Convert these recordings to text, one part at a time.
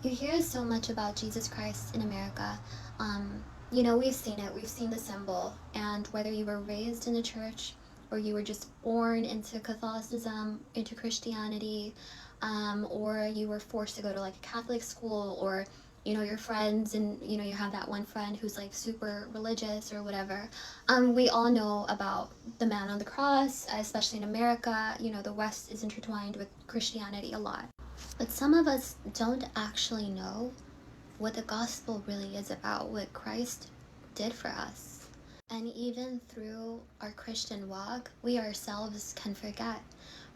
You hear so much about Jesus Christ in America. You know, we've seen it, we've seen the symbol, and whether you were raised in the church or you were just born into Catholicism, into Christianity, or you were forced to go to like a Catholic school, or you know your friends, and you know you have that one friend who's like super religious or whatever. We all know about the man on the cross, especially in America. You know, the West is intertwined with Christianity a lot. But some of us don't actually know what the gospel really is about, what Christ did for us. And even through our Christian walk, we ourselves can forget.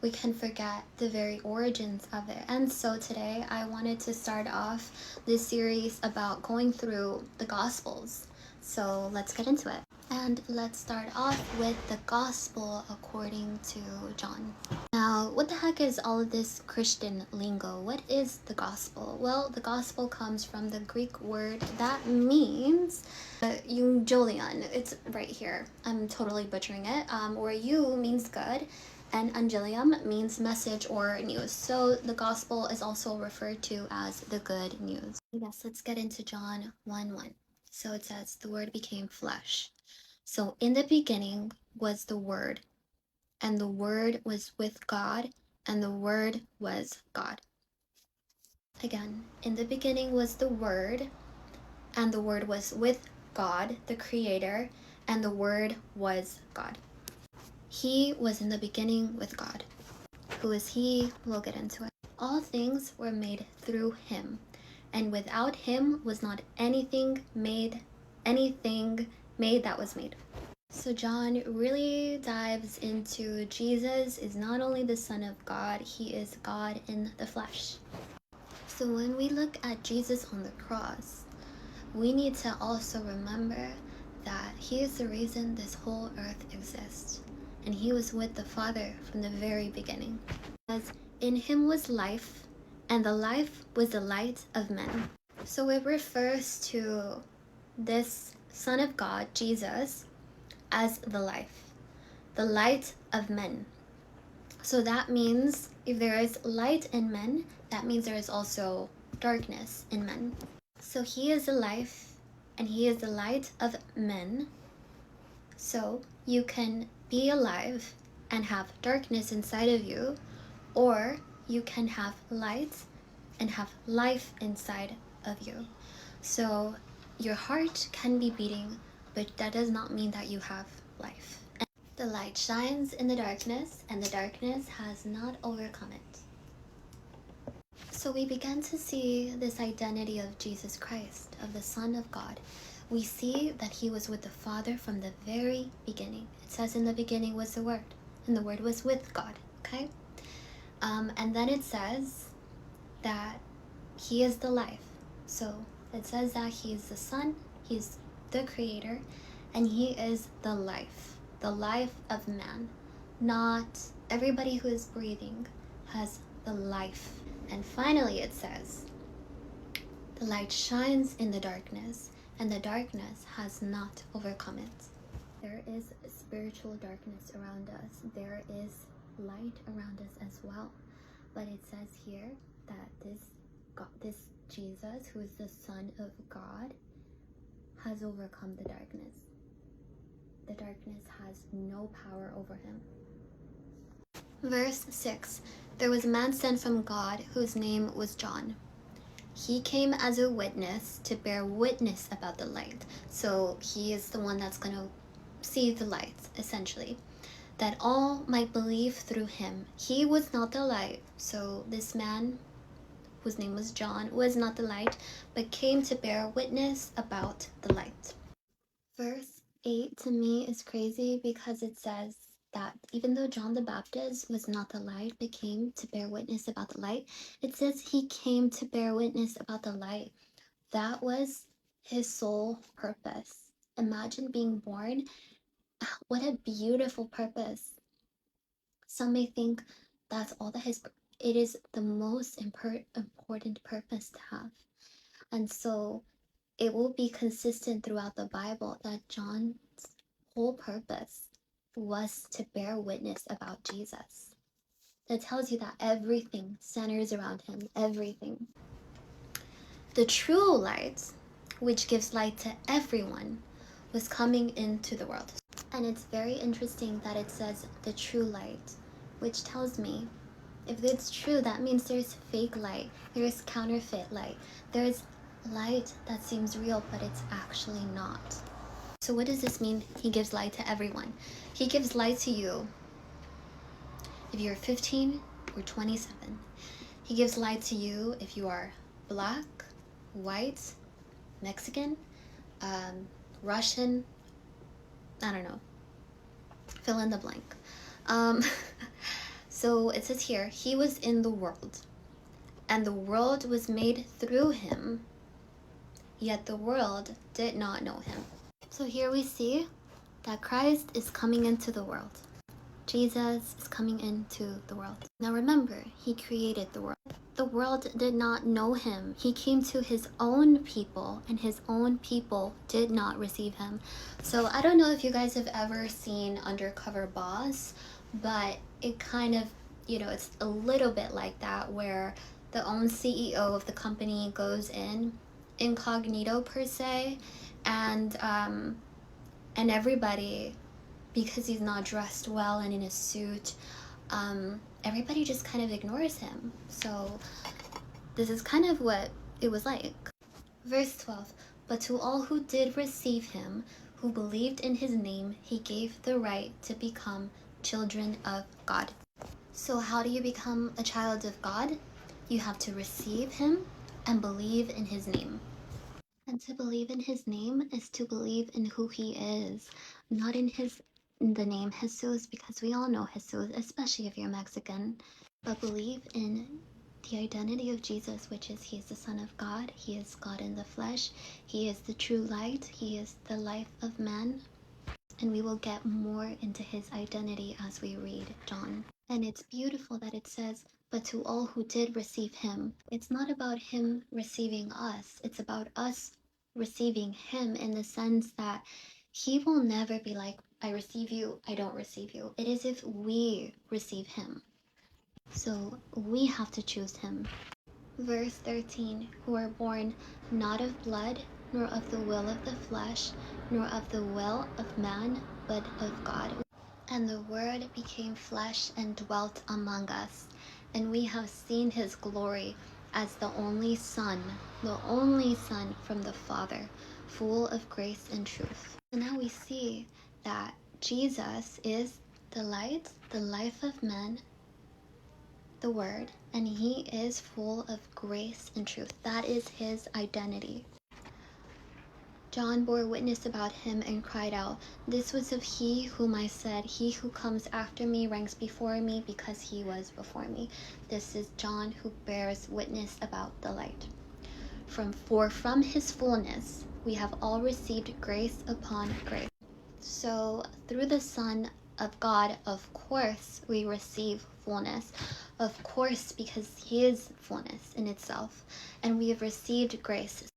We can forget the very origins of it. And so today I wanted to start off this series about going through the gospels. So let's get into it. And let's start off with the gospel according to John. Now, what the heck is all of this Christian lingo? What is the gospel? Well, the gospel comes from the Greek word that means euangelion. It's right here. I'm totally butchering it. Or eu means good, and angelium means message or news. So the gospel is also referred to as the good news. Yes, let's get into John 1:1. So it says, the word became flesh. So in the beginning was the word, and the word was with God, and the word was God. Again, in the beginning was the word, and the word was with God, the creator, and the word was God. He was in the beginning with God. Who is he? We'll get into it. All things were made through him, and without him was not anything made that was made. So John really dives into Jesus is not only the Son of God, he is God in the flesh. So when we look at Jesus on the cross, we need to also remember that he is the reason this whole earth exists. And he was with the Father from the very beginning. Because in him was life, and the life was the light of men. So it refers to this Son of God, Jesus, as the light of men. So that means if there is light in men, that means there is also darkness in men. So he is the life, and he is the light of men. So you can be alive and have darkness inside of you, or you can have light and have life inside of you. So your heart can be beating, but that does not mean that you have life. And the light shines in the darkness, and the darkness has not overcome it. So we begin to see this identity of Jesus Christ, of the Son of God. We see that he was with the Father from the very beginning. It says in the beginning was the Word, and the Word was with God, okay? And then it says that he is the life. So it says that he is the Son, he's the Creator, and he is the life of man. Not everybody who is breathing has the life. And finally it says, the light shines in the darkness, and the darkness has not overcome it. There is spiritual darkness around us. There is light around us as well. But it says here that this Jesus, who is the Son of God, has overcome the darkness. The darkness has no power over him. Verse 6. There was a man sent from God whose name was John. He came as a witness to bear witness about the light. So he is the one that's going to see the light, essentially. That all might believe through him. He was not the light. So this man, whose name was John, was not the light, but came to bear witness about the light. Verse 8 to me is crazy because it says that even though John the Baptist was not the light, but came to bear witness about the light, it says he came to bear witness about the light. That was his sole purpose. Imagine being born. What a beautiful purpose. Some may think that's all that it is the most important purpose to have. And so it will be consistent throughout the Bible that John's whole purpose was to bear witness about Jesus. It tells you that everything centers around him, everything. The true light, which gives light to everyone, was coming into the world. And it's very interesting that it says the true light, which tells me if it's true, that means there's fake light, there's counterfeit light, there's light that seems real, but it's actually not. So what does this mean? He gives light to everyone. He gives light to you if you're 15 or 27. He gives light to you if you are black, white, Mexican, Russian, I don't know, fill in the blank. So it says here, he was in the world, and the world was made through him, yet the world did not know him. So here we see that Christ is coming into the world. Jesus is coming into the world. Now remember, he created the world. The world did not know him. He came to his own people, and his own people did not receive him. So I don't know if you guys have ever seen Undercover Boss, but it kind of, it's a little bit like that, where the own CEO of the company goes in incognito per se, and everybody, because he's not dressed well and in a suit, everybody just kind of ignores him. So this is kind of what it was like. Verse 12, but to all who did receive him, who believed in his name, he gave the right to become children of God. So how do you become a child of God? You have to receive him and believe in his name. And to believe in his name is to believe in who he is, not in the name Jesus, because we all know Jesus, especially if you're Mexican, but believe in the identity of Jesus, which is he is the Son of God, he is God in the flesh, he is the true light, he is the life of man. And we will get more into his identity as we read John. And it's beautiful that it says, but to all who did receive him. It's not about him receiving us. It's about us receiving him, in the sense that he will never be like, I receive you, I don't receive you. It is if we receive him. So we have to choose him. Verse 13, who are born not of blood, nor of the will of the flesh, nor of the will of man, but of God. And the Word became flesh and dwelt among us, and we have seen his glory as the only Son from the Father, full of grace and truth. And now we see that Jesus is the light, the life of man, the Word, and he is full of grace and truth. That is his identity. John bore witness about him and cried out, this was of he whom I said, he who comes after me ranks before me, because he was before me. This is John who bears witness about the light. For from his fullness we have all received grace upon grace. So through the Son of God, of course, we receive fullness. Of course, because he is fullness in itself. And we have received grace.